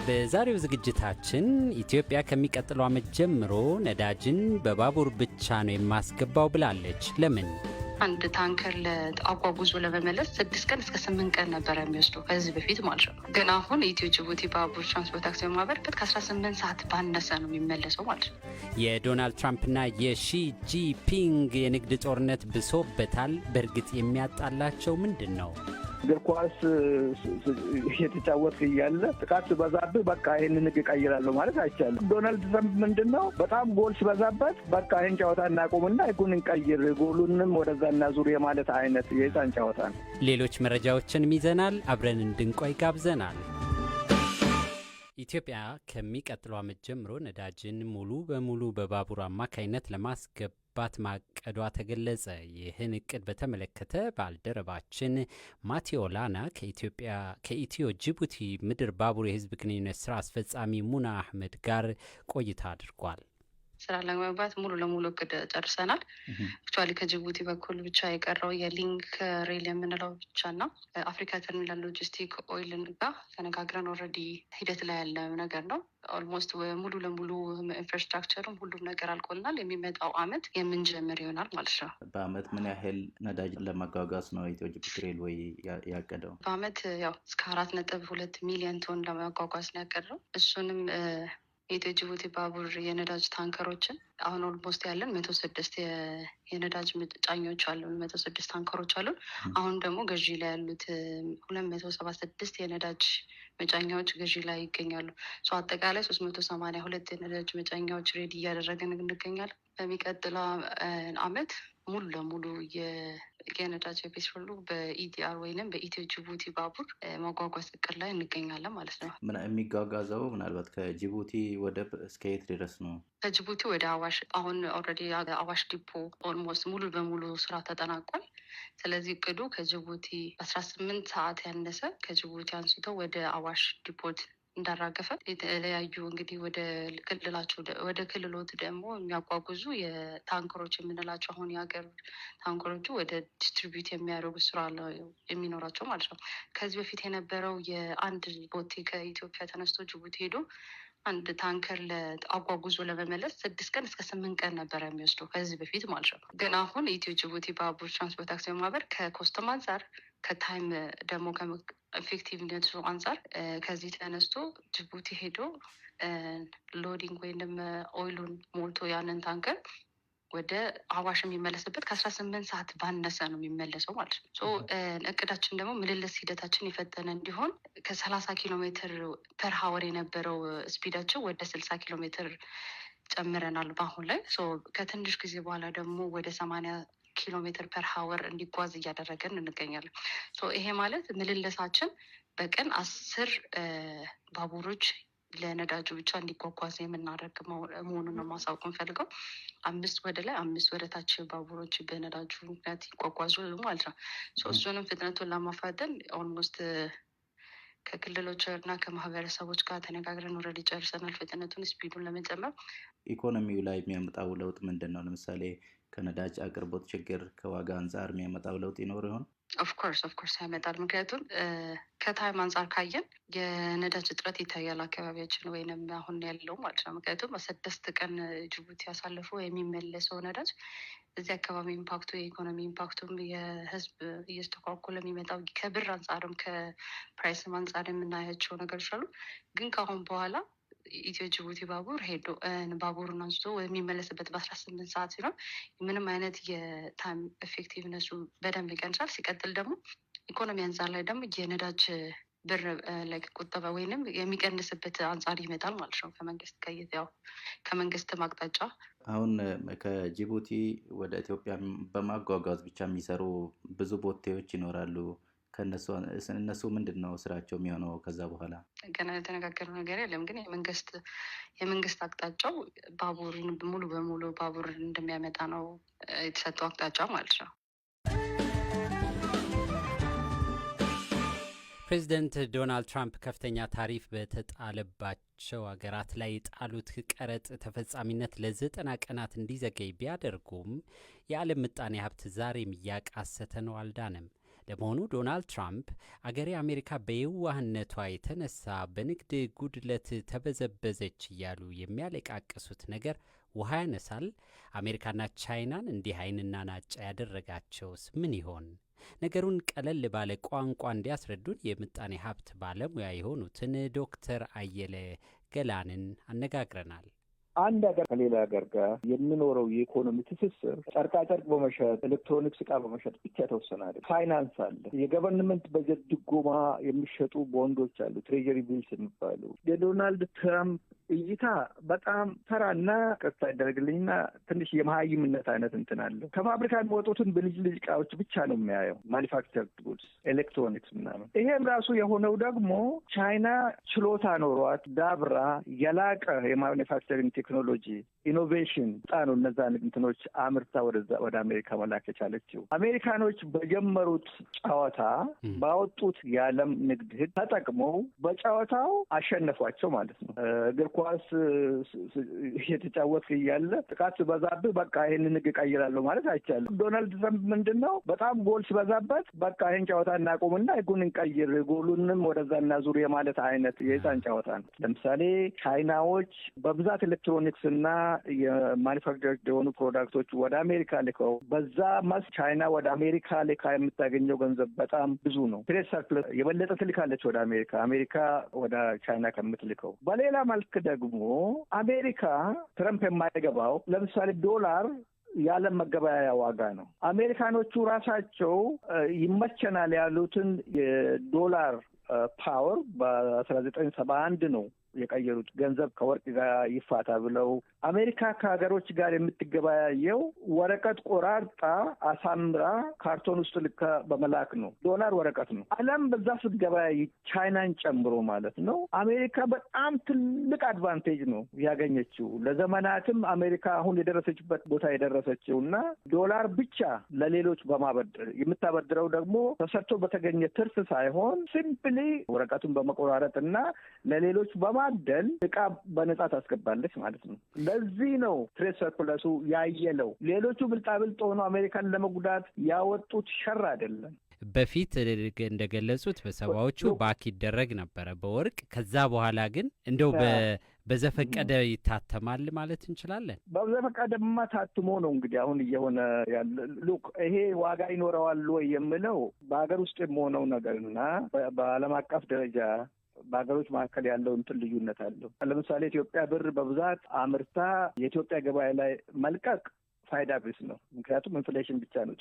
በዛሬው ዝግጅታችን ኢትዮጵያ ከሚቀጥለው ዓመት ጀምሮ ነዳጅን በባቡር ብቻ ነው የማስገባው ብላለች። ለምን? አንድ ታንከር ለአጓጉዞ ለመመለስ 6 ቀን እስከ 8 ቀን ነበር የሚወስደው ከዚህ በፊት ማለት ነው። ግን አሁን ኢትዮ ጅቡቲ ባቡር ትራንስፖርት አክሲዮን ማህበር ከ18 ሰዓት ባነሰ ነው የሚመለሰው ማለት ነው። የዶናልድ ትራምፕና የሺ ጂንፒንግ የንግድ ጦርነት ብሶበታል። በእርግጥ የሚያጣላቸው ምንድን ነው? እግር ኳስ የተጫወትክ እያለ ጥቃት ሲበዛብህ በቃ ይህንን ህግ እቀይራለሁ ማለት አይቻልም። ዶናልድ ትራምፕ ምንድን ነው በጣም ጎል ሲበዛበት በቃ ይህን ጨዋታ እናቆምና ህጉን እንቀይር፣ ጎሉንም ወደዛ እናዙር የማለት አይነት የህፃን ጨዋታ ነው። ሌሎች መረጃዎችንም ይዘናል። አብረን እንድንቆይ ጋብዘናል። ኢትዮጵያ ከሚቀጥለው ዓመት ጀምሮ ነዳጅን ሙሉ በሙሉ በባቡር አማካይነት ለማስገባት ማቀዷ ተገለጸ። ይህን እቅድ በተመለከተ ባልደረባችን ማቴዎ ላና ከኢትዮ ጅቡቲ ምድር ባቡር የህዝብ ግንኙነት ስራ አስፈጻሚ ሙና አህመድ ጋር ቆይታ አድርጓል። ስራ ለመግባት ሙሉ ለሙሉ እቅድ ጨርሰናል። አክቹዋሊ ከጅቡቲ በኩል ብቻ የቀረው የሊንክ ሬል የምንለው ብቻና አፍሪካ ተርሚናል ሎጂስቲክ ኦይልን ጋር ተነጋግረን ኦልሬዲ ሂደት ላይ ያለ ነገር ነው። ኦልሞስት ሙሉ ለሙሉ ኢንፍራስትራክቸሩም ሁሉም ነገር አልቆልናል። የሚመጣው አመት የምንጀምር ይሆናል ማለት ነው። በአመት ምን ያህል ነዳጅ ለማጓጓዝ ነው ኢትዮ ጅቡቲ ሬልዌይ ያቀደው? በአመት ያው እስከ 4.2 ሚሊዮን ቶን ለማጓጓዝ ነው ያቀደው። እሱንም የኢትዮ ጅቡቲ ባቡር የነዳጅ ታንከሮችን አሁን ኦልሞስት ያለን 106 የነዳጅ ጫኞች አሉን፣ 106 ታንከሮች አሉን። አሁን ደግሞ ገዢ ላይ ያሉት 276 የነዳጅ መጫኛዎች ገዢ ላይ ይገኛሉ። አጠቃላይ 382 የነዳጅ መጫኛዎች ሬዲ እያደረግን እንገኛለን። በሚቀጥለው አመት ሙሉ ለሙሉ የነዳጅ የፔትሮሉ በኢዲአር ወይንም በኢትዮ ጅቡቲ ባቡር ማጓጓዝ እቅድ ላይ እንገኛለን ማለት ነው። የሚጓጓዘው ምናልባት ከጅቡቲ ወደብ እስከ የት ድረስ ነው? ከጅቡቲ ወደ አዋሽ አሁን ኦልሬዲ አዋሽ ዲፖ ኦልሞስት ሙሉ በሙሉ ስራ ተጠናቋል። ስለዚህ እቅዱ ከጅቡቲ 18 ሰዓት ያነሰ ከጅቡቲ አንስቶ ወደ አዋሽ ዲፖት እንዳራገፈ የተለያዩ እንግዲህ ወደ ክልሎት ደግሞ የሚያጓጉዙ የታንከሮች የምንላቸው አሁን የሀገር ታንከሮቹ ወደ ዲስትሪቢዩት የሚያደርጉ ስራ የሚኖራቸው ማለት ነው። ከዚህ በፊት የነበረው የአንድ ቦቴ ከኢትዮጵያ ተነስቶ ጅቡቲ ሄዶ አንድ ታንከር ለአጓጉዞ ለመመለስ 6 ቀን እስከ 8 ቀን ነበር የሚወስደው ከዚህ በፊት ማለት ነው። ግን አሁን ኢትዮ ጅቡቲ ባቡር ትራንስፖርት አክሲዮን ማህበር ከኮስተም አንጻር ከታይም ደግሞ ከኤፌክቲቭነቱ አንጻር ከዚህ ተነስቶ ጅቡቲ ሄዶ ሎዲንግ ወይም ኦይሉን ሞልቶ ያንን ታንከር ወደ አዋሽ የሚመለስበት ከ18 ሰዓት ባነሰ ነው የሚመለሰው ማለት ነው። እቅዳችን ደግሞ ምልልስ ሂደታችን የፈጠነ እንዲሆን ከ30 ኪሎ ሜትር ፐር ሀወር የነበረው ስፒዳቸው ወደ 60 ኪሎ ሜትር ጨምረናል በአሁን ላይ። ከትንሽ ጊዜ በኋላ ደግሞ ወደ 80 ኪሎ ሜትር ፐር ሀወር እንዲጓዝ እያደረገን እንገኛለን። ይሄ ማለት ምልልሳችን በቀን 10 ባቡሮች ለነዳጁ ብቻ እንዲጓጓዝ የምናደርግ መሆኑን ነው ማሳወቅ እንፈልገው። 5 ወደ ላይ 5 ወደ ታች ባቡሮች በነዳጁ ምክንያት ይጓጓዙ ማለት ነው። እሱንም ፍጥነቱን ለማፋጠን ኦልሞስት ከክልሎች እና ከማህበረሰቦች ጋር ተነጋግረን ኦልሬዲ ጨርሰናል። ፍጥነቱን ስፒዱን ለመጨመር ኢኮኖሚው ላይ የሚያመጣው ለውጥ ምንድን ነው? ለምሳሌ ከነዳጅ አቅርቦት ችግር ከዋጋ አንጻር የሚያመጣው ለውጥ ይኖር ይሆን? ኦፍኮርስ ያመጣል። ምክንያቱም ከታይም አንጻር ካየን የነዳጅ እጥረት ይታያል አካባቢያችን ወይንም አሁን ያለው ማለት ነው። ምክንያቱም 6 ቀን ጅቡቲ ያሳልፎ የሚመለሰው ነዳጅ እዚህ አካባቢ ኢምፓክቱ የኢኮኖሚ ኢምፓክቱም የህዝብ እየስተኳኮለ የሚመጣው ከብር አንጻርም ከፕራይስም አንጻር የምናያቸው ነገሮች አሉ። ግን ከአሁን በኋላ ኢትዮ ጅቡቲ ባቡር ሄዶ ባቡሩን አንስቶ የሚመለስበት በ18 ሰዓት ሲሆን ምንም አይነት የታይም ኤፌክቲቭነሱ በደንብ ይቀንሳል። ሲቀጥል ደግሞ ኢኮኖሚ አንጻር ላይ ደግሞ የነዳጅ ብር ቁጠባ ወይንም የሚቀንስበት አንጻር ይመጣል ማለት ነው። ከመንግስት ማቅጣጫ አሁን ከጅቡቲ ወደ ኢትዮጵያ በማጓጓዝ ብቻ የሚሰሩ ብዙ ቦቴዎች ይኖራሉ። እነሱ ምንድን ነው ስራቸው የሚሆነው? ከዛ በኋላ ገና የተነጋገረው ነገር የለም። ግን የመንግስት አቅጣጫው ባቡርን ሙሉ በሙሉ ባቡር እንደሚያመጣ ነው የተሰጠው አቅጣጫ ማለት ነው። ፕሬዚደንት ዶናልድ ትራምፕ ከፍተኛ ታሪፍ በተጣለባቸው ሀገራት ላይ የጣሉት ቀረጥ ተፈጻሚነት ለ90 ቀናት እንዲዘገይ ቢያደርጉም የዓለም ምጣኔ ሀብት ዛሬም እያቃሰተ ነው፣ አልዳነም። ለመሆኑ ዶናልድ ትራምፕ አገሬ አሜሪካ በየዋህነቷ የተነሳ በንግድ ጉድለት ተበዘበዘች እያሉ የሚያለቃቅሱት ነገር ውሃ ያነሳል? አሜሪካና ቻይናን እንዲህ ዓይንና ናጫ ያደረጋቸውስ ምን ይሆን? ነገሩን ቀለል ባለ ቋንቋ እንዲያስረዱን የምጣኔ ሀብት ባለሙያ የሆኑትን ዶክተር አየለ ገላንን አነጋግረናል። አንድ ሀገር ከሌላ ሀገር ጋር የሚኖረው የኢኮኖሚ ትስስር ጨርቃጨርቅ በመሸጥ ኤሌክትሮኒክስ እቃ በመሸጥ ብቻ የተወሰነ አይደለም። ፋይናንስ አለ። የገቨርንመንት በጀት ድጎማ የሚሸጡ ቦንዶች አሉ፣ ትሬጀሪ ቢልስ የሚባሉ። የዶናልድ ትራምፕ እይታ በጣም ተራና ቀጥታ ይደረግልኝና ትንሽ የመሀይምነት አይነት እንትን አለው። ከፋብሪካ የሚወጡትን ብልጭ ልጭ እቃዎች ብቻ ነው የሚያየው፣ ማኒፋክቸርድ ጉድስ፣ ኤሌክትሮኒክስ ምናምን። ይሄም ራሱ የሆነው ደግሞ ቻይና ችሎታ ኖሯት ዳብራ የላቀ የማኒፋክቸሪንግ ቴክኖሎጂ ኢኖቬሽን ነው እነዛን እንትኖች አምርታ ወደ አሜሪካ መላክ የቻለችው። አሜሪካኖች በጀመሩት ጨዋታ ባወጡት የዓለም ንግድ ሕግ ተጠቅመው በጨዋታው አሸነፏቸው ማለት ነው። እግር ኳስ እየተጫወትክ እያለ ጥቃት ሲበዛብህ በቃ ይህንን ሕግ እቀይራለሁ ማለት አይቻልም። ዶናልድ ትራምፕ ምንድን ነው በጣም ጎል ሲበዛበት በቃ ይህን ጨዋታ እናቁምና ሕጉን እንቀይር፣ ጎሉንም ወደዛ እናዙር የማለት አይነት የህፃን ጨዋታ ነው። ለምሳሌ ቻይናዎች በብዛት ኤሌክትሮኒክስ እና የማኒፋክቸር የሆኑ ፕሮዳክቶች ወደ አሜሪካ ልከው በዛ መስክ ቻይና ወደ አሜሪካ ልካ የምታገኘው ገንዘብ በጣም ብዙ ነው። ትሬድ ሰርፕለስ የበለጠ ትልካለች ወደ አሜሪካ፣ አሜሪካ ወደ ቻይና ከምትልከው። በሌላ መልክ ደግሞ አሜሪካ ትረምፕ የማይገባው ለምሳሌ ዶላር የዓለም መገበያያ ዋጋ ነው። አሜሪካኖቹ ራሳቸው ይመቸናል ያሉትን የዶላር ፓወር በ1971 ነው የቀየሩት። ገንዘብ ከወርቅ ጋር ይፋታ ብለው አሜሪካ ከሀገሮች ጋር የምትገበያየው ወረቀት ቆራርጣ አሳምራ ካርቶን ውስጥ ልካ በመላክ ነው። ዶላር ወረቀት ነው። ዓለም በዛ ስትገበያይ ቻይናን ጨምሮ ማለት ነው። አሜሪካ በጣም ትልቅ አድቫንቴጅ ነው ያገኘችው። ለዘመናትም አሜሪካ አሁን የደረሰችበት ቦታ የደረሰችው እና ዶላር ብቻ ለሌሎች በማበደር የምታበድረው ደግሞ ተሰርቶ በተገኘ ትርፍ ሳይሆን ሲምፕሊ ወረቀቱን በመቆራረጥ እና ለሌሎች በማደል እቃ በነጻ ታስገባለች ማለት ነው። ለዚህ ነው ትሬድ ሰርፕለሱ ያየለው። ሌሎቹ ብልጣብልጥ ሆኖ አሜሪካን ለመጉዳት ያወጡት ሸር አይደለም። በፊት እንደገለጹት በሰባዎቹ ባክ ይደረግ ነበረ በወርቅ። ከዛ በኋላ ግን እንደው በዘፈቀደ ይታተማል ማለት እንችላለን። በዘፈቀደማ ታትሞ ነው እንግዲህ አሁን እየሆነ ያለ። ሉክ ይሄ ዋጋ ይኖረዋል ወይ የምለው በሀገር ውስጥ የሆነው ነገርና በዓለም አቀፍ ደረጃ በሀገሮች መካከል ያለው እንትን ልዩነት አለው። ለምሳሌ ኢትዮጵያ ብር በብዛት አምርታ የኢትዮጵያ ገበያ ላይ መልቀቅ ፋይዳ ቢስ ነው። ምክንያቱም ኢንፍሌሽን ብቻ ነው።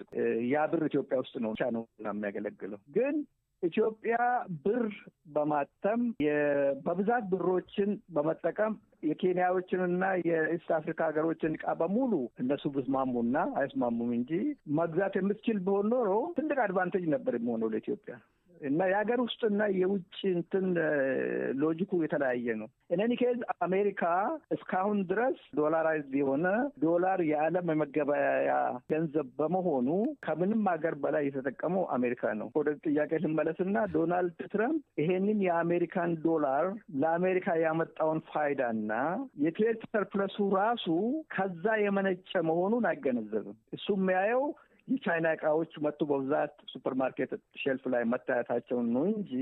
ያ ብር ኢትዮጵያ ውስጥ ነው ብቻ ነው የሚያገለግለው። ግን ኢትዮጵያ ብር በማተም በብዛት ብሮችን በመጠቀም የኬንያዎችንና የኢስት አፍሪካ ሀገሮችን እቃ በሙሉ እነሱ ብስማሙና አይስማሙም እንጂ መግዛት የምትችል ቢሆን ኖሮ ትልቅ አድቫንቴጅ ነበር የሚሆነው ለኢትዮጵያ። እና የሀገር ውስጥና የውጭ እንትን ሎጂኩ የተለያየ ነው። እኔኒ ኬዝ አሜሪካ እስካሁን ድረስ ዶላራይዝድ የሆነ ዶላር የዓለም የመገበያያ ገንዘብ በመሆኑ ከምንም ሀገር በላይ የተጠቀመው አሜሪካ ነው። ወደ ጥያቄ ልመለስና ዶናልድ ትራምፕ ይሄንን የአሜሪካን ዶላር ለአሜሪካ ያመጣውን ፋይዳና የትሬድ ሰርፕለሱ ራሱ ከዛ የመነጨ መሆኑን አይገነዘብም። እሱ የሚያየው የቻይና እቃዎች መጡ በብዛት ሱፐርማርኬት ሼልፍ ላይ መታየታቸውን ነው እንጂ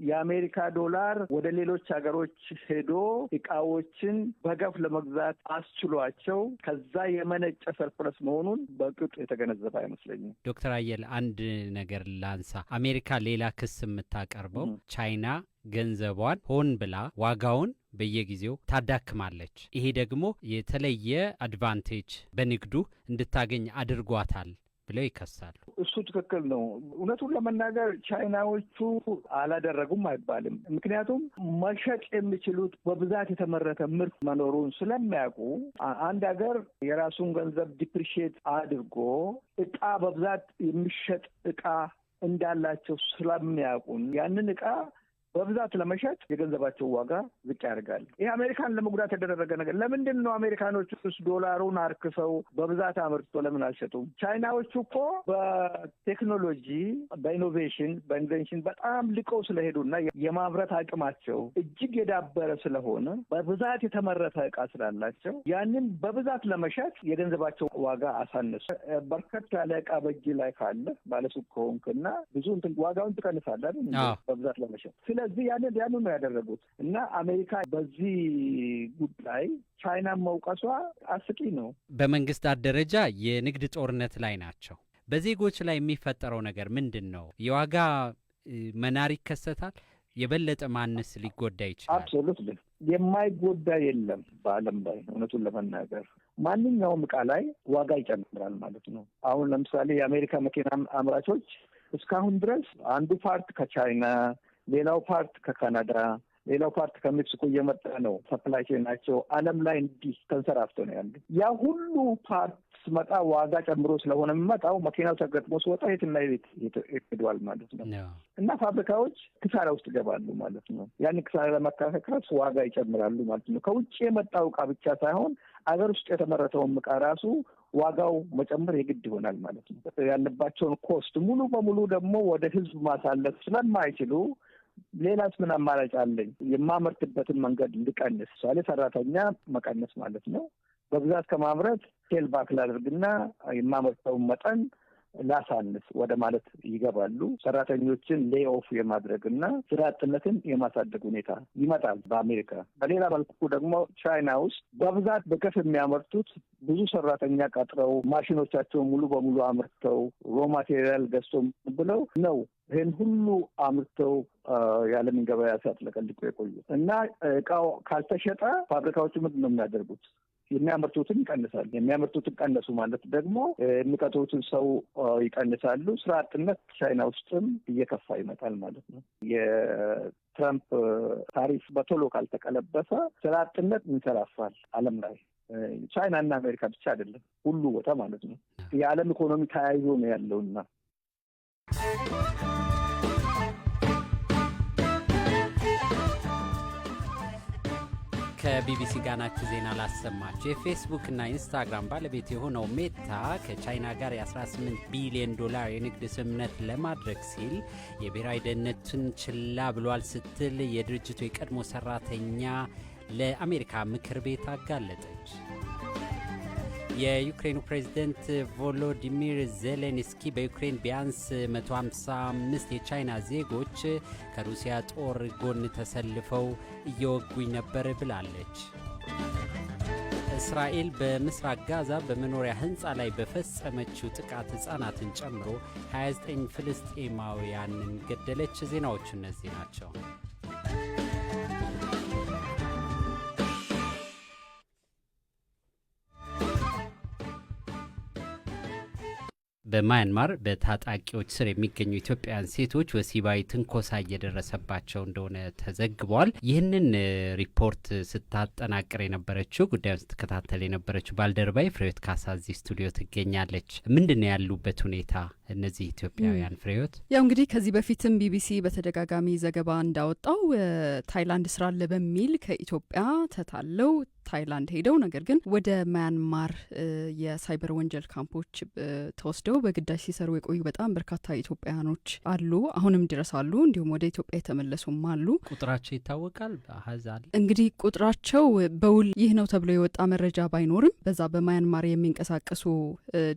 የአሜሪካ ዶላር ወደ ሌሎች ሀገሮች ሄዶ እቃዎችን በገፍ ለመግዛት አስችሏቸው ከዛ የመነጨ ሰርፕለስ መሆኑን በቅጡ የተገነዘበ አይመስለኝም። ዶክተር አየለ አንድ ነገር ላንሳ። አሜሪካ ሌላ ክስ የምታቀርበው ቻይና ገንዘቧን ሆን ብላ ዋጋውን በየጊዜው ታዳክማለች፣ ይሄ ደግሞ የተለየ አድቫንቴጅ በንግዱ እንድታገኝ አድርጓታል ብለው ይከሳሉ። እሱ ትክክል ነው። እውነቱን ለመናገር ቻይናዎቹ አላደረጉም አይባልም። ምክንያቱም መሸጥ የሚችሉት በብዛት የተመረተ ምርት መኖሩን ስለሚያውቁ አንድ ሀገር የራሱን ገንዘብ ዲፕሪሺየት አድርጎ እቃ በብዛት የሚሸጥ እቃ እንዳላቸው ስለሚያውቁን ያንን እቃ በብዛት ለመሸጥ የገንዘባቸው ዋጋ ዝቅ ያደርጋል። ይህ አሜሪካን ለመጉዳት የተደረገ ነገር። ለምንድን ነው አሜሪካኖች ውስጥ ዶላሩን አርክሰው በብዛት አምርቶ ለምን አልሸጡም? ቻይናዎቹ እኮ በቴክኖሎጂ በኢኖቬሽን በኢንቬንሽን በጣም ልቀው ስለሄዱና የማምረት አቅማቸው እጅግ የዳበረ ስለሆነ በብዛት የተመረተ እቃ ስላላቸው ያንን በብዛት ለመሸጥ የገንዘባቸው ዋጋ አሳነሱ። በርከት ያለ እቃ በእጅ ላይ ካለ ባለሱቅ ከሆንክና ብዙ ዋጋውን ትቀንሳለህ በብዛት ለመሸጥ። ስለዚህ ያንን ነው ያደረጉት እና አሜሪካ በዚህ ጉዳይ ቻይናን መውቀሷ አስቂ ነው። በመንግስታት ደረጃ የንግድ ጦርነት ላይ ናቸው። በዜጎች ላይ የሚፈጠረው ነገር ምንድን ነው? የዋጋ መናር ይከሰታል። የበለጠ ማንስ ሊጎዳ ይችላል? አብሶሉትሊ የማይጎዳ የለም በዓለም ላይ። እውነቱን ለመናገር ማንኛውም እቃ ላይ ዋጋ ይጨምራል ማለት ነው። አሁን ለምሳሌ የአሜሪካ መኪና አምራቾች እስካሁን ድረስ አንዱ ፓርት ከቻይና፣ ሌላው ፓርት ከካናዳ፣ ሌላው ፓርት ከሜክሲኮ እየመጣ ነው። ሰፕላይ ቼናቸው ዓለም ላይ እንዲህ ተንሰራፍቶ ነው ያለ። ያ ሁሉ ፓርት ስመጣ ዋጋ ጨምሮ ስለሆነ የሚመጣው መኪናው ተገጥሞ ሲወጣ የትና የቤት ሄዷል ማለት ነው እና ፋብሪካዎች ክሳራ ውስጥ ይገባሉ ማለት ነው። ያን ክሳራ ለመካከስ ዋጋ ይጨምራሉ ማለት ነው። ከውጭ የመጣው እቃ ብቻ ሳይሆን አገር ውስጥ የተመረተውን እቃ ራሱ ዋጋው መጨመር የግድ ይሆናል ማለት ነው። ያለባቸውን ኮስት ሙሉ በሙሉ ደግሞ ወደ ህዝብ ማሳለፍ ስለማይችሉ ሌላስ ምን አማራጭ አለኝ? የማመርትበትን መንገድ ልቀንስ፣ ሳሌ ሰራተኛ መቀነስ ማለት ነው። በብዛት ከማምረት ሴል ባክ ላድርግና የማመርተውን መጠን ላሳንስ ወደ ማለት ይገባሉ። ሰራተኞችን ሌይ ኦፍ የማድረግና ስራ አጥነትን የማሳደግ ሁኔታ ይመጣል በአሜሪካ። በሌላ መልኩ ደግሞ ቻይና ውስጥ በብዛት በከፍ የሚያመርቱት ብዙ ሰራተኛ ቀጥረው ማሽኖቻቸውን ሙሉ በሙሉ አምርተው ሮ ማቴሪያል ገዝተው ብለው ነው ይህን ሁሉ አምርተው የዓለምን ገበያ ሲያጥለቀልቁ የቆዩ እና እቃው ካልተሸጠ ፋብሪካዎቹ ምንድን ነው የሚያደርጉት? የሚያመርቱትን ይቀንሳሉ። የሚያመርቱትን ቀነሱ ማለት ደግሞ የሚቀጥሩትን ሰው ይቀንሳሉ። ስራ አጥነት ቻይና ውስጥም እየከፋ ይመጣል ማለት ነው። የትራምፕ ታሪፍ በቶሎ ካልተቀለበሰ ስራ አጥነት ይንሰራፋል ዓለም ላይ። ቻይና እና አሜሪካ ብቻ አይደለም፣ ሁሉ ቦታ ማለት ነው። የዓለም ኢኮኖሚ ተያይዞ ነው ያለውና ከቢቢሲ ጋር ናችሁ። ዜና ላሰማችሁ። የፌስቡክ እና ኢንስታግራም ባለቤት የሆነው ሜታ ከቻይና ጋር የ18 ቢሊዮን ዶላር የንግድ ስምምነት ለማድረግ ሲል የብሔራዊ ደህንነቱን ችላ ብሏል ስትል የድርጅቱ የቀድሞ ሰራተኛ ለአሜሪካ ምክር ቤት አጋለጠች። የዩክሬኑ ፕሬዝደንት ቮሎዲሚር ዜሌንስኪ በዩክሬን ቢያንስ 155 የቻይና ዜጎች ከሩሲያ ጦር ጎን ተሰልፈው እየወጉኝ ነበር ብላለች። እስራኤል በምስራቅ ጋዛ በመኖሪያ ሕንፃ ላይ በፈጸመችው ጥቃት ሕፃናትን ጨምሮ 29 ፍልስጤማውያንን ገደለች። ዜናዎቹ እነዚህ ናቸው። በማያንማር በታጣቂዎች ስር የሚገኙ ኢትዮጵያውያን ሴቶች ወሲባዊ ትንኮሳ እየደረሰባቸው እንደሆነ ተዘግቧል። ይህንን ሪፖርት ስታጠናቅር የነበረችው ጉዳዩን ስትከታተል የነበረችው ባልደረባይ ፍሬህይወት ካሳ እዚህ ስቱዲዮ ትገኛለች። ምንድን ነው ያሉበት ሁኔታ እነዚህ ኢትዮጵያውያን? ፍሬህይወት፣ ያው እንግዲህ ከዚህ በፊትም ቢቢሲ በተደጋጋሚ ዘገባ እንዳወጣው ታይላንድ ስራ አለ በሚል ከኢትዮጵያ ተታለው ታይላንድ ሄደው ነገር ግን ወደ ማያንማር የሳይበር ወንጀል ካምፖች ተወስደው በግዳጅ ሲሰሩ የቆዩ በጣም በርካታ ኢትዮጵያውያኖች አሉ፣ አሁንም ድረስ አሉ። እንዲሁም ወደ ኢትዮጵያ የተመለሱም አሉ። ቁጥራቸው ይታወቃል? አሃዛል እንግዲህ ቁጥራቸው በውል ይህ ነው ተብሎ የወጣ መረጃ ባይኖርም በዛ በማያንማር የሚንቀሳቀሱ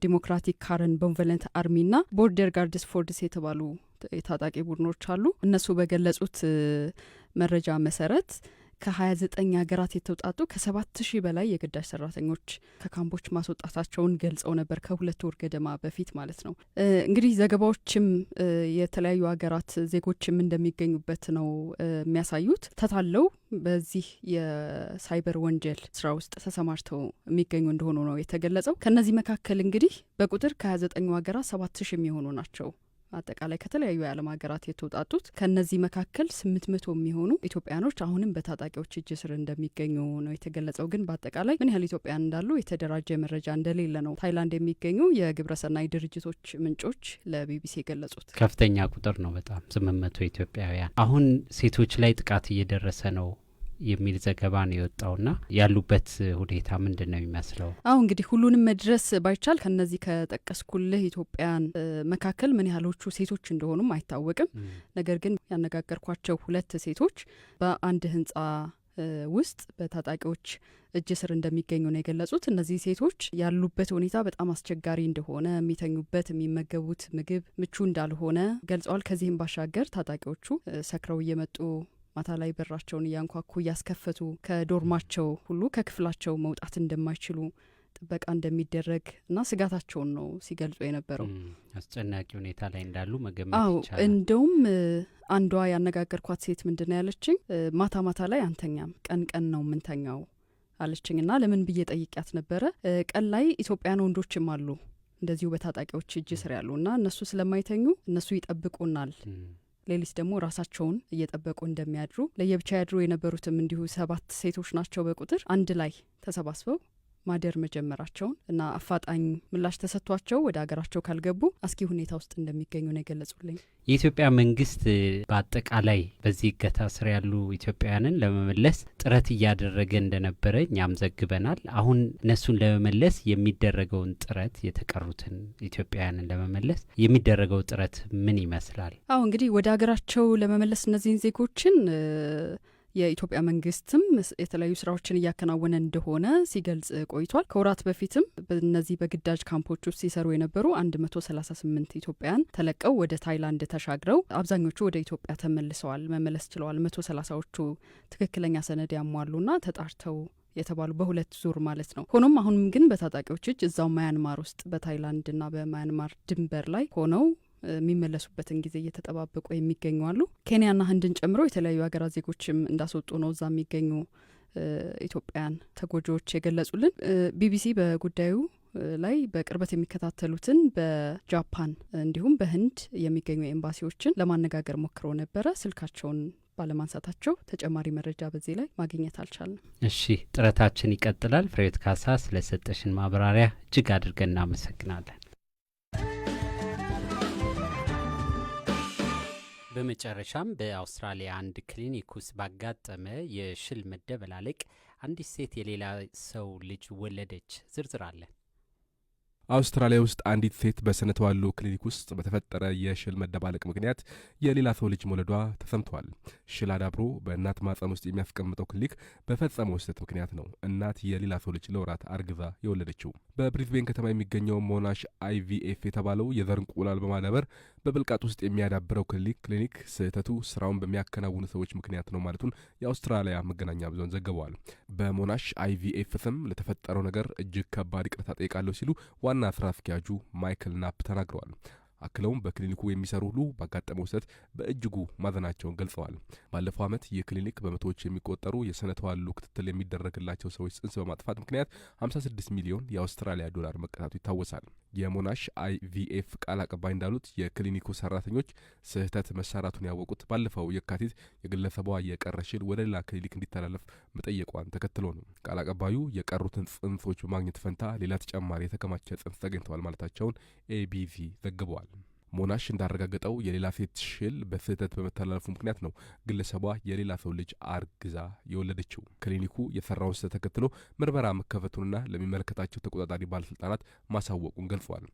ዲሞክራቲክ ካረን ቦንቨለንት አርሚና ቦርደር ጋርድስ ፎርድስ የተባሉ የታጣቂ ቡድኖች አሉ። እነሱ በገለጹት መረጃ መሰረት ከ29 ሀገራት የተውጣጡ ከ7,000 በላይ የግዳጅ ሰራተኞች ከካምፖች ማስወጣታቸውን ገልጸው ነበር ከ2 ወር ገደማ በፊት ማለት ነው። እንግዲህ ዘገባዎችም የተለያዩ ሀገራት ዜጎችም እንደሚገኙበት ነው የሚያሳዩት። ተታለው በዚህ የሳይበር ወንጀል ስራ ውስጥ ተሰማርተው የሚገኙ እንደሆኑ ነው የተገለጸው። ከነዚህ መካከል እንግዲህ በቁጥር ከ29 ሀገራት 7,000 የሚሆኑ ናቸው አጠቃላይ ከተለያዩ የዓለም ሀገራት የተውጣጡት ከነዚህ መካከል 800 የሚሆኑ ኢትዮጵያኖች አሁንም በታጣቂዎች እጅ ስር እንደሚገኙ ነው የተገለጸው። ግን በአጠቃላይ ምን ያህል ኢትዮጵያን እንዳሉ የተደራጀ መረጃ እንደሌለ ነው ታይላንድ የሚገኙ የግብረሰናይ ድርጅቶች ምንጮች ለቢቢሲ የገለጹት። ከፍተኛ ቁጥር ነው በጣም 800 ኢትዮጵያውያን። አሁን ሴቶች ላይ ጥቃት እየደረሰ ነው የሚል ዘገባ ነው የወጣውና ያሉበት ሁኔታ ምንድን ነው የሚመስለው? እንግዲህ ሁሉንም መድረስ ባይቻል ከነዚህ ከጠቀስኩልህ ኢትዮጵያን መካከል ምን ያህሎቹ ሴቶች እንደሆኑም አይታወቅም። ነገር ግን ያነጋገርኳቸው 2 ሴቶች በአንድ ህንጻ ውስጥ በታጣቂዎች እጅ ስር እንደሚገኙ ነው የገለጹት። እነዚህ ሴቶች ያሉበት ሁኔታ በጣም አስቸጋሪ እንደሆነ፣ የሚተኙበት የሚመገቡት ምግብ ምቹ እንዳልሆነ ገልጸዋል። ከዚህም ባሻገር ታጣቂዎቹ ሰክረው እየመጡ ማታ ላይ በራቸውን እያንኳኩ እያስከፈቱ ከዶርማቸው ሁሉ ከክፍላቸው መውጣት እንደማይችሉ ጥበቃ እንደሚደረግ እና ስጋታቸውን ነው ሲገልጹ የነበረው። አስጨናቂ ሁኔታ ላይ እንዳሉ መገመት ይቻላል። እንደውም አንዷ ያነጋገርኳት ሴት ምንድነው ያለችኝ፣ ማታ ማታ ላይ አንተኛም፣ ቀን ቀን ነው ምንተኛው አለችኝ። እና ለምን ብዬ ጠይቂያት ነበረ። ቀን ላይ ኢትዮጵያን ወንዶችም አሉ እንደዚሁ በታጣቂዎች እጅ ስር ያሉና እነሱ ስለማይተኙ እነሱ ይጠብቁናል፣ ሌሊት ደግሞ ራሳቸውን እየጠበቁ እንደሚያድሩ፣ ለየብቻ ያድሩ የነበሩትም እንዲሁ 7 ሴቶች ናቸው በቁጥር አንድ ላይ ተሰባስበው ማደር መጀመራቸውን እና አፋጣኝ ምላሽ ተሰጥቷቸው ወደ ሀገራቸው ካልገቡ አስጊ ሁኔታ ውስጥ እንደሚገኙ ነው የገለጹልኝ። የኢትዮጵያ መንግስት በአጠቃላይ በዚህ እገታ ስር ያሉ ኢትዮጵያውያንን ለመመለስ ጥረት እያደረገ እንደነበረ እኛም ዘግበናል። አሁን እነሱን ለመመለስ የሚደረገውን ጥረት፣ የተቀሩትን ኢትዮጵያውያንን ለመመለስ የሚደረገው ጥረት ምን ይመስላል? እንግዲህ ወደ ሀገራቸው ለመመለስ እነዚህን ዜጎችን የኢትዮጵያ መንግስትም የተለያዩ ስራዎችን እያከናወነ እንደሆነ ሲገልጽ ቆይቷል። ከወራት በፊትም በእነዚህ በግዳጅ ካምፖች ውስጥ ሲሰሩ የነበሩ 138 ኢትዮጵያውያን ተለቀው ወደ ታይላንድ ተሻግረው አብዛኞቹ ወደ ኢትዮጵያ ተመልሰዋል፣ መመለስ ችለዋል። 130ዎቹ ትክክለኛ ሰነድ ያሟሉና ተጣርተው የተባሉ በ2 ዙር ማለት ነው። ሆኖም አሁንም ግን በታጣቂዎች እጅ እዛው ማያንማር ውስጥ በታይላንድና በማያንማር ድንበር ላይ ሆነው የሚመለሱበትን ጊዜ እየተጠባበቁ የሚገኙ አሉ። ኬንያና ህንድን ጨምሮ የተለያዩ ሀገራት ዜጎችም እንዳስወጡ ነው እዛ የሚገኙ ኢትዮጵያውያን ተጎጂዎች የገለጹልን። ቢቢሲ በጉዳዩ ላይ በቅርበት የሚከታተሉትን በጃፓን እንዲሁም በህንድ የሚገኙ ኤምባሲዎችን ለማነጋገር ሞክሮ ነበረ። ስልካቸውን ባለማንሳታቸው ተጨማሪ መረጃ በዚህ ላይ ማግኘት አልቻልንም። እሺ፣ ጥረታችን ይቀጥላል። ፍሬሕይወት ካሳ ስለሰጠሽን ማብራሪያ እጅግ አድርገን እናመሰግናለን። በመጨረሻም በአውስትራሊያ አንድ ክሊኒክ ውስጥ ባጋጠመ የሽል መደበላለቅ አንዲት ሴት የሌላ ሰው ልጅ ወለደች። ዝርዝር አለ። አውስትራሊያ ውስጥ አንዲት ሴት በስነ ተዋልዶ ክሊኒክ ውስጥ በተፈጠረ የሽል መደባለቅ ምክንያት የሌላ ሰው ልጅ መውለዷ ተሰምቷል። ሽል አዳብሮ በእናት ማህፀን ውስጥ የሚያስቀምጠው ክሊኒክ በፈጸመው ስህተት ምክንያት ነው እናት የሌላ ሰው ልጅ ለወራት አርግዛ የወለደችው። በብሪዝቤን ከተማ የሚገኘው ሞናሽ IVF የተባለው የዘር እንቁላል በማዳበር በብልቃጥ ውስጥ የሚያዳብረው ክሊኒክ ስህተቱ ስራውን በሚያከናውኑ ሰዎች ምክንያት ነው ማለቱን የአውስትራሊያ መገናኛ ብዙሃን ዘግበዋል። በሞናሽ IVF ስም ለተፈጠረው ነገር እጅግ ከባድ ይቅርታ ጠይቃለሁ ሲሉ ዋና ስራ አስኪያጁ ማይክል ናፕ ተናግረዋል። አክለውም በክሊኒኩ የሚሰሩ ሁሉ ባጋጠመው ስህተት በእጅጉ ማዘናቸውን ገልጸዋል። ባለፈው ዓመት ይህ ክሊኒክ በመቶዎች የሚቆጠሩ የስነ ተዋልዶ ክትትል የሚደረግላቸው ሰዎች ጽንስ በማጥፋት ምክንያት 56 ሚሊዮን የአውስትራሊያ ዶላር መቀጣቱ ይታወሳል። የሞናሽ IVF ቃል አቀባይ እንዳሉት የክሊኒኩ ሰራተኞች ስህተት መሰራቱን ያወቁት ባለፈው የካቲት የግለሰቧ የቀረ ሽል ወደ ሌላ ክሊኒክ እንዲተላለፍ መጠየቋን ተከትሎ ነው። ቃል አቀባዩ የቀሩትን ጽንሶች በማግኘት ፈንታ ሌላ ተጨማሪ የተከማቸ ጽንስ ተገኝተዋል ማለታቸውን ABC ዘግበዋል። ሞናሽ እንዳረጋገጠው የሌላ ሴት ሽል በስህተት በመተላለፉ ምክንያት ነው ግለሰቧ የሌላ ሰው ልጅ አርግዛ የወለደችው። ክሊኒኩ የሰራውን ስህተት ተከትሎ ምርመራ መከፈቱንና ለሚመለከታቸው ተቆጣጣሪ ባለስልጣናት ማሳወቁን ገልጿል።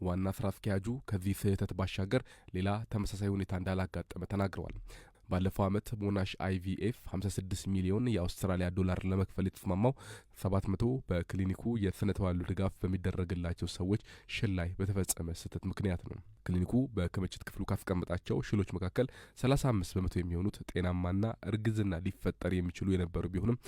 ዋና ስራ አስኪያጁ ከዚህ ስህተት ባሻገር ሌላ ተመሳሳይ ሁኔታ እንዳላጋጠመ ተናግረዋል። ባለፈው ዓመት ሞናሽ IVF 56 ሚሊዮን የአውስትራሊያ ዶላር ለመክፈል የተስማማው 700 በክሊኒኩ የስነ ተዋልዶ ድጋፍ በሚደረግላቸው ሰዎች ሽል ላይ በተፈጸመ ስህተት ምክንያት ነው። ክሊኒኩ በክምችት ክፍሉ ካስቀመጣቸው ሽሎች መካከል 35 በመቶ የሚሆኑት ጤናማና እርግዝና ሊፈጠር የሚችሉ የነበሩ ቢሆንም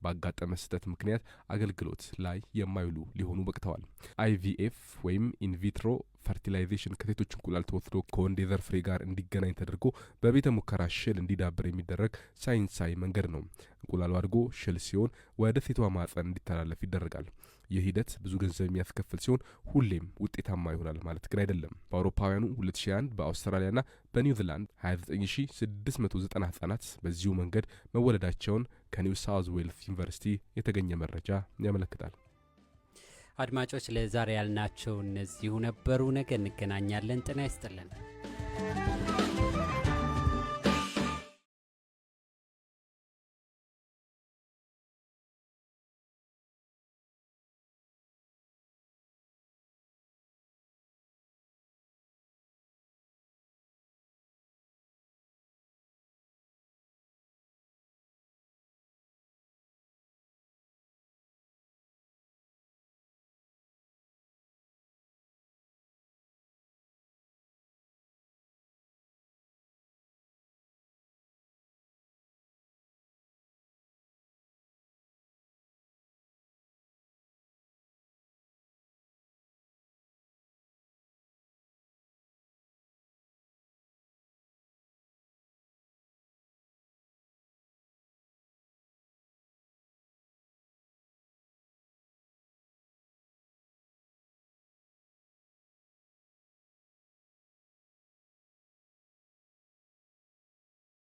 ባጋጠመ ስህተት ምክንያት አገልግሎት ላይ የማይውሉ ሊሆኑ በቅተዋል። IVF ወይም ኢንቪትሮ ፈርቲላይዜሽን ከሴቶች እንቁላል ተወስዶ ከወንድ የዘር ፍሬ ጋር እንዲገናኝ ተደርጎ በቤተ ሙከራ ሽል እንዲዳብር የሚደረግ ሳይንሳዊ መንገድ ነው። እንቁላሉ አድጎ ሽል ሲሆን ወደ ሴቷ ማህፀን እንዲተላለፍ ይደረጋል። ይህ ሂደት ብዙ ገንዘብ የሚያስከፍል ሲሆን ሁሌም ውጤታማ ይሆናል ማለት ግን አይደለም። በአውሮፓውያኑ 2001 በአውስትራሊያና በኒውዚላንድ 29690 ህጻናት በዚሁ መንገድ መወለዳቸውን ከኒው ሳውዝ ዌልስ ዩኒቨርሲቲ የተገኘ መረጃ ያመለክታል። አድማጮች ለዛሬ ያልናቸው እነዚሁ ነበሩ። ነገ እንገናኛለን። ጤና ይስጥልን።